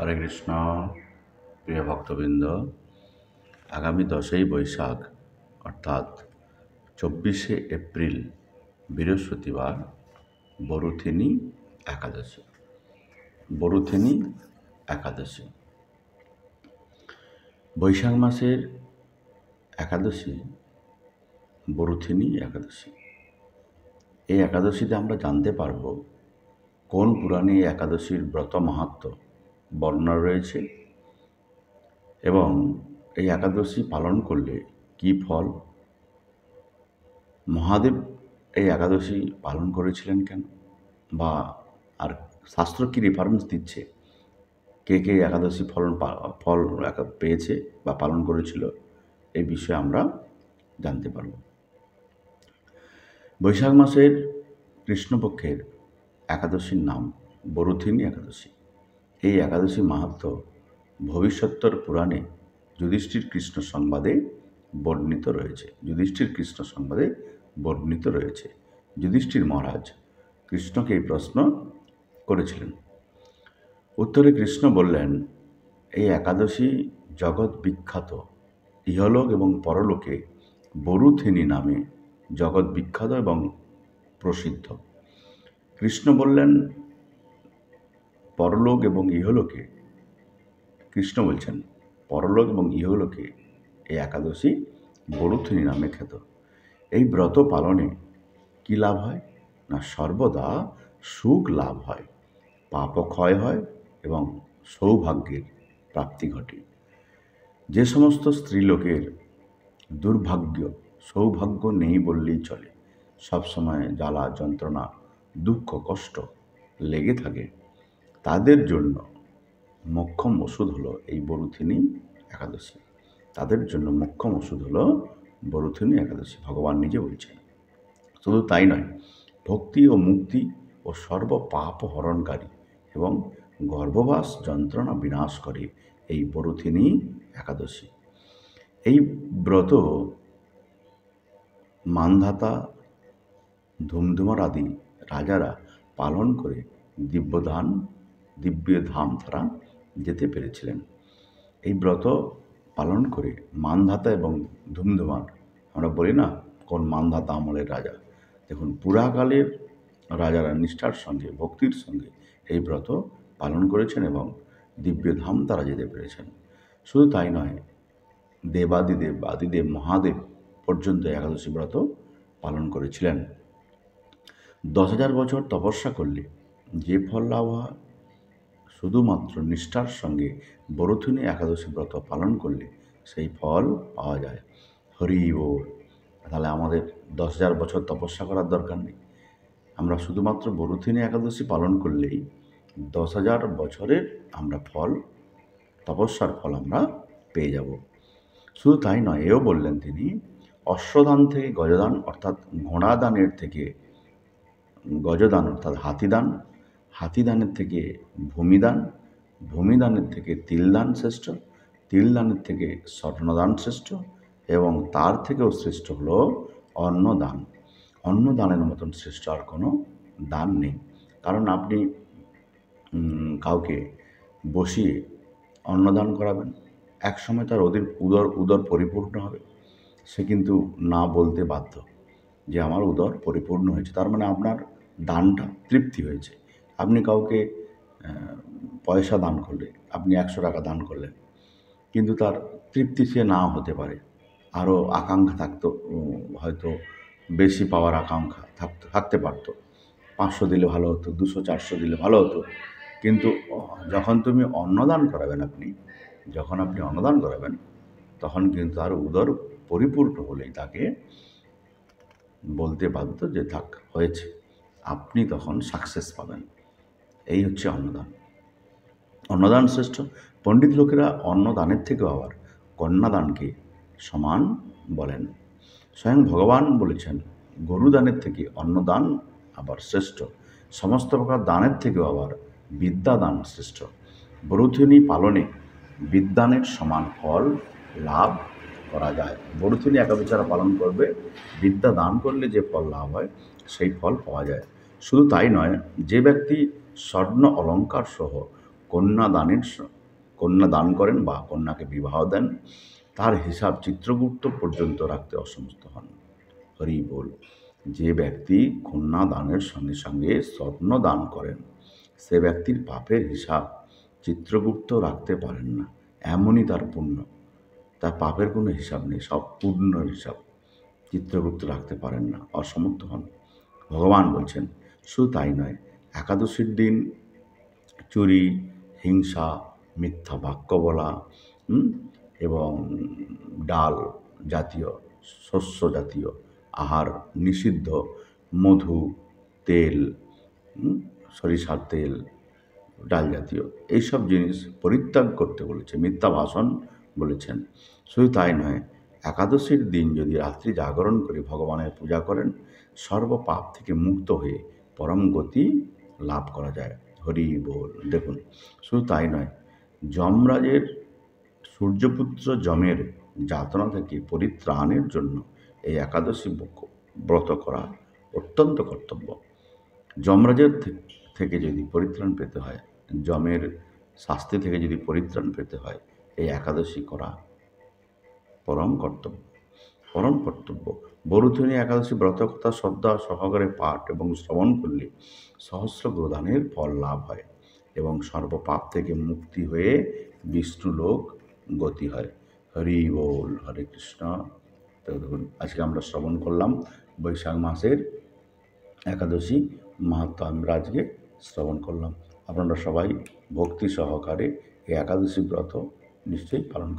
হরে কৃষ্ণ। প্রিয় ভক্তবৃন্দ, আগামী 10ই বৈশাখ অর্থাৎ 24শে এপ্রিল বৃহস্পতিবার বরুথিনী একাদশী। বরুথিনী একাদশী বৈশাখ মাসের একাদশী বরুথিনী একাদশী। এই একাদশীতে আমরা জানতে পারব কোন পুরাণে এই একাদশীর ব্রত মাহাত্ম্য বর্ণনা রয়েছে এবং এই একাদশী পালন করলে কি ফল, মহাদেব এই একাদশী পালন করেছিলেন কেন, বা আর শাস্ত্র কি রেফারেন্স দিচ্ছে, কে কে একাদশী ফল পেয়েছে বা পালন করেছিল, এই বিষয়ে আমরা জানতে পারব। বৈশাখ মাসের কৃষ্ণপক্ষের একাদশীর নাম বরুথিনী একাদশী। এই একাদশী মাহাত্ম্য ভবিষ্যত্তর পুরাণে যুধিষ্ঠির কৃষ্ণ সংবাদে বর্ণিত রয়েছে। যুধিষ্ঠির মহারাজ কৃষ্ণকে এই প্রশ্ন করেছিলেন। উত্তরে কৃষ্ণ বললেন, এই একাদশী জগৎ বিখ্যাত, ইহলোক এবং পরলোকে বরুথিনী নামে জগৎ বিখ্যাত এবং প্রসিদ্ধ। কৃষ্ণ বললেন পরলোক এবং ইহলোকে, কৃষ্ণ বলছেন পরলোক এবং ইহলোকে এই একাদশী বরুথিনী নামে খ্যাত। এই ব্রত পালনে কী লাভ হয় না, সর্বদা সুখ লাভ হয়, পাপ ক্ষয় হয় এবং সৌভাগ্যের প্রাপ্তি ঘটে। যে সমস্ত স্ত্রীলোকের দুর্ভাগ্য সৌভাগ্য নেই বললেই চলে, সবসময় জ্বালা যন্ত্রণা দুঃখ কষ্ট লেগে থাকে, তাদের জন্য মোক্ষম ওষুধ হলো এই বরুথিনী একাদশী। বরুথিনী একাদশী ভগবান নিজে বলছেন। শুধু তাই নয়, ভক্তি ও মুক্তি ও সর্ব পাপ হরণকারী এবং গর্ভবাস যন্ত্রণা বিনাশ করে এই বরুথিনী একাদশী। এই ব্রত মান্ধাতা, ধুমধুমার আদি রাজারা পালন করে দিব্যধাম তারা যেতে পেরেছিলেন। এই ব্রত পালন করে মান্ধাতা এবং ধুমধুমার, আমরা বলি না কোন মান্ধাতা আমলের রাজা, দেখুন পুরাকালের রাজারা নিষ্ঠার সঙ্গে ভক্তির সঙ্গে এই ব্রত পালন করেছেন এবং দিব্যধাম তারা যেতে পেরেছেন। শুধু তাই নয়, দেবাদিদেব আদিদেব মহাদেব পর্যন্ত একাদশী ব্রত পালন করেছিলেন। 10,000 বছর তপস্যা করলে যে ফল লাভ হয়, শুধুমাত্র নিষ্ঠার সঙ্গে বরুথিনী একাদশী ব্রত পালন করলে সেই ফল পাওয়া যায়। হরি বল। তাহলে আমাদের 10,000 বছর তপস্যা করার দরকার নেই, আমরা শুধুমাত্র বরুথিনী একাদশী পালন করলেই 10,000 বছরের আমরা তপস্যার ফল আমরা পেয়ে যাব। শুধু তাই নয়, এও বললেন তিনি, অশ্বদান থেকে গজদান অর্থাৎ ঘোড়া দানের থেকে গজদান অর্থাৎ হাতিদান, হাতিদানের থেকে ভূমিদান, ভূমিদানের থেকে তিলদান শ্রেষ্ঠ, তিলদানের থেকে স্বর্ণদান শ্রেষ্ঠ এবং তার থেকেও শ্রেষ্ঠ হলো অন্নদান। অন্নদানের মতন শ্রেষ্ঠ আর কোনো দান নেই। কারণ আপনি কাউকে বসিয়ে অন্নদান করাবেন, এক সময় তার উদর পরিপূর্ণ হবে, সে কিন্তু না বলতে বাধ্য যে আমার উদর পরিপূর্ণ হয়েছে, তার মানে আপনার দানটা তৃপ্তি হয়েছে। আপনি কাউকে পয়সা দান করলে, আপনি 100 টাকা দান করলেন, কিন্তু তার তৃপ্তি সে নাও হতে পারে, আরও আকাঙ্ক্ষা থাকতো, হয়তো বেশি পাওয়ার আকাঙ্ক্ষা থাকতে পারত, 500 দিলে ভালো হতো, 200-400 দিলে ভালো হতো। কিন্তু যখন আপনি অন্নদান করাবেন তখন কিন্তু তার উদর পরিপূর্ণ হলেই তাকে বলতে বাধ্য যে থাক হয়েছে, আপনি তখন সাকসেস পাবেন। এই হচ্ছে অন্নদান শ্রেষ্ঠ। পণ্ডিত লোকেরা অন্নদানের থেকেও আবার কন্যাদানকে সমান বলেন। স্বয়ং ভগবান বলেছেন, গরুদানের থেকে অন্নদান আবার শ্রেষ্ঠ, সমস্ত প্রকার দানের থেকেও আবার বিদ্যাদান শ্রেষ্ঠ। বরুথিনী পালনে বিদ্যানের সমান ফল লাভ করা যায়। বরুথিনী একাদশী যারা পালন করবে, বিদ্যা দান করলে যে ফল লাভ হয় সেই ফল পাওয়া যায়। শুধু তাই নয়, যে ব্যক্তি স্বর্ণ অলঙ্কার সহ কন্যা দান করেন বা কন্যাকে বিবাহ দেন, তার হিসাব চিত্রগুপ্ত পর্যন্ত রাখতে অসমর্থ হন। হরি বল। যে ব্যক্তি কন্যা দানের সঙ্গে সঙ্গে স্বর্ণ দান করেন, সে ব্যক্তির পাপের হিসাব চিত্রগুপ্ত রাখতে পারেন না, এমনই তার পুণ্য। তার পাপের কোনো হিসাব নেই, সব পুণ্যের হিসাব চিত্রগুপ্ত রাখতে পারেন না, অসমর্থ হন। ভগবান বলছেন শুধু তাই নয়, একাদশীর দিন চুরি, হিংসা, মিথ্যা বাক্য বলা এবং ডাল জাতীয়, শস্য জাতীয় আহার নিষিদ্ধ, মধু, তেল, সরিষার তেল, ডাল জাতীয় এইসব জিনিস পরিত্যাগ করতে বলেছে, মিথ্যা ভাষণ বলেছেন। শুধু তাই নয়, একাদশীর দিন যদি রাত্রি জাগরণ করে ভগবানের পূজা করেন, সর্ব পাপ থেকে মুক্ত হয়ে পরম গতি লাভ করা যায়। হরি বল। দেখুন, শুধু তাই নয়, যমরাজের সূর্যপুত্র যমের যাতনা থেকে পরিত্রাণের জন্য এই একাদশী ব্রত করা অত্যন্ত কর্তব্য। যমরাজের থেকে যদি পরিত্রাণ পেতে হয়, যমের শাস্তি থেকে যদি পরিত্রাণ পেতে হয়, এই একাদশী করা পরম কর্তব্য। বরুথনী একাদশী ব্রতকথা শ্রদ্ধা সহকারে পাঠ এবং শ্রবণ করলে সহস্র গ্রদানের ফল লাভ হয় এবং সর্বপাপ থেকে মুক্তি হয়ে বিষ্ণুলোক গতি হয়। হরি বল। হরে কৃষ্ণ। তো দেখুন, আজকে আমরা শ্রবণ করলাম বৈশাখ মাসের একাদশী মাহাত্ম্য আমরা আজকে শ্রবণ করলাম। আপনারা সবাই ভক্তি সহকারে এই একাদশী ব্রত নিশ্চয়ই পালন করবেন।